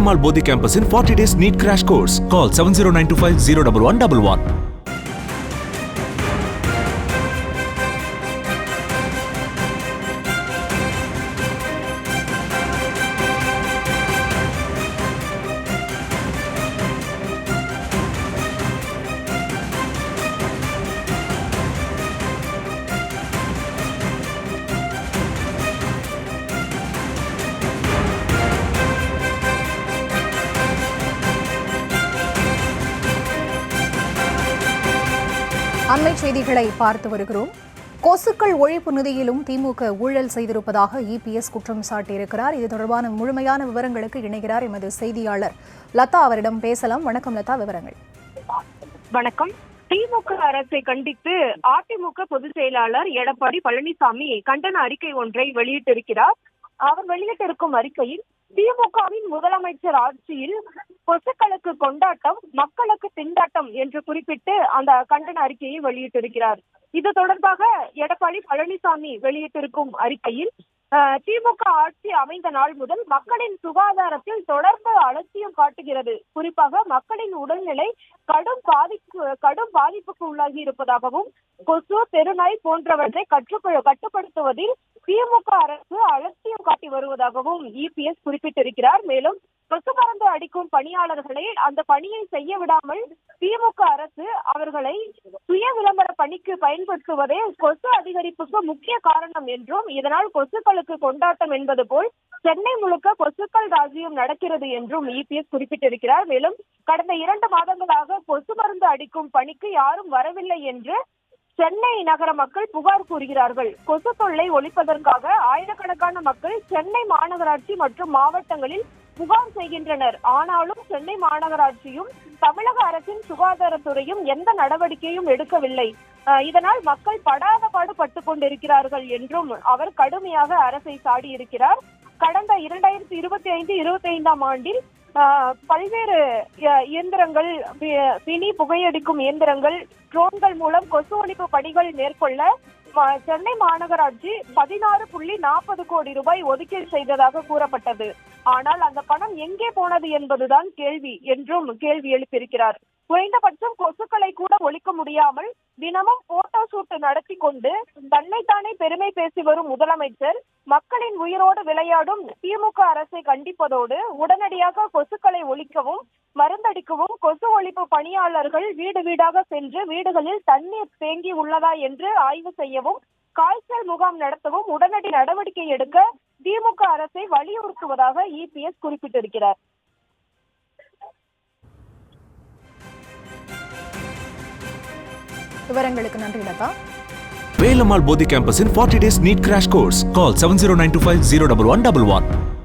Velamal Bodhi campus in 40 days NEET crash course. Call 70925 01111. அண்மை செய்திகளை பார்த்து வருகிறோம். கொசுக்கள் ஒழிப்பு நிதியிலும் திமுக ஊழல் செய்திருப்பதாக இபிஎஸ் குற்றம் சாட்டியிருக்கிறார். இது தொடர்பான முழுமையான விவரங்களுக்கு இணைகிறார் எமது செய்தியாளர் லதா. அவரிடம் பேசலாம். வணக்கம் லதா, விவரங்கள். வணக்கம். திமுக அரசை கண்டித்து அதிமுக பொதுச் செயலாளர் எடப்பாடி பழனிசாமி கண்டன அறிக்கை ஒன்றை வெளியிட்டிருக்கிறார். அவர் வெளியிட்டிருக்கும் அறிக்கையில் திமுகவின் முதலமைச்சர் ஆட்சியில் கொசுக்களுக்கு கொண்டாட்டம், மக்களுக்கு திண்டாட்டம் என்று குறிப்பிட்டு அந்த கண்டன அறிக்கையை வெளியிட்டிருக்கிறார். இது தொடர்பாக எடப்பாடி பழனிசாமி வெளியிட்டிருக்கும் அறிக்கையில் திமுக ஆட்சி அமைந்த நாள் முதல் மக்களின் சுகாதாரத்தில் தொடர்ந்து அலட்சியம் காட்டுகிறது. குறிப்பாக மக்களின் உடல்நிலை கடும் பாதிப்புக்கு உள்ளாகி இருப்பதாகவும், கொசு, தெருநாய் போன்றவற்றை கட்டுப்படுத்துவதில் திமுக அரசு அலட்சியம் காட்டி வருவதாகவும் இபிஎஸ் குறிப்பிட்டிருக்கிறார். மேலும் கொசு மருந்து அடிக்கும் பணியாளர்களை அந்த பணியை செய்ய விடாமல் திமுக அரசு அவர்களை சுய விளம்பர பணிக்கு பயன்படுத்துவதே கொசு அதிகரிப்புக்கு முக்கிய காரணம் என்றும், இதனால் கொசுக்களுக்கு கொண்டாட்டம் என்பது போல் சென்னை முழுக்க கொசுக்கள் ராஜ்யம் நடக்கிறது என்றும் இபிஎஸ் குறிப்பிட்டிருக்கிறார். மேலும் கடந்த 2 மாதங்களாக கொசு மருந்து அடிக்கும் பணிக்கு யாரும் வரவில்லை என்று சென்னை நகர மக்கள் புகார் கூறுகிறார்கள். கொசு தொல்லை ஒழிப்பதற்காக ஆயிரக்கணக்கான மக்கள் சென்னை மாநகராட்சி மற்றும் மாவட்டங்களில் புகார் செய்கின்றனர். ஆனாலும் சென்னை மாநகராட்சியும் தமிழக அரசின் சுகாதாரத்துறையும் எந்த நடவடிக்கையும் எடுக்கவில்லை. இதனால் மக்கள் படாத பாடு பட்டுக் கொண்டிருக்கிறார்கள் என்றும் அவர் கடுமையாக அரசை சாடியிருக்கிறார். கடந்த 2025-25ஆம் ஆண்டில் பல்வேறு இயந்திரங்கள், பிணி புகையடிக்கும் இயந்திரங்கள், ட்ரோன்கள் மூலம் கொசு ஒழிப்பு பணிகள் மேற்கொள்ள சென்னை மாநகராட்சி 16.40 கோடி ரூபாய் ஒதுக்கீடு செய்ததாக கூறப்பட்டது. ஆனால் அந்த பணம் எங்கே போனது என்பதுதான் கேள்வி என்றும் கேள்வி எழுப்பியிருக்கிறார். குறைந்தபட்சம் கொசுக்களை கூட ஒழிக்க முடியாமல் தினமும் போட்டோ ஷூட் நடத்தி கொண்டு தன்னைத்தானே பெருமை பேசி வரும் முதலமைச்சர் மக்களின் உயிரோடு விளையாடும் திமுக அரசை கண்டிப்பதோடு உடனடியாக கொசுக்களை ஒழிக்கவும், மருந்தடிக்கவும், கொசு ஒழிப்பு பணியாளர்கள் வீடு வீடாக சென்று வீடுகளில் தண்ணீர் தேங்கி உள்ளதா என்று ஆய்வு செய்யவும், காய்ச்சல் முகாம் நடத்தவும் உடனடி நடவடிக்கை எடுக்க திமுக அரசை வலியுறுத்துவதாக இபிஎஸ் குறிப்பிட்டிருக்கிறார். விவரங்களுக்கு நன்றி Latha. Velamal Bodhi campus in 40 days NEET crash course. Call 70925 01111.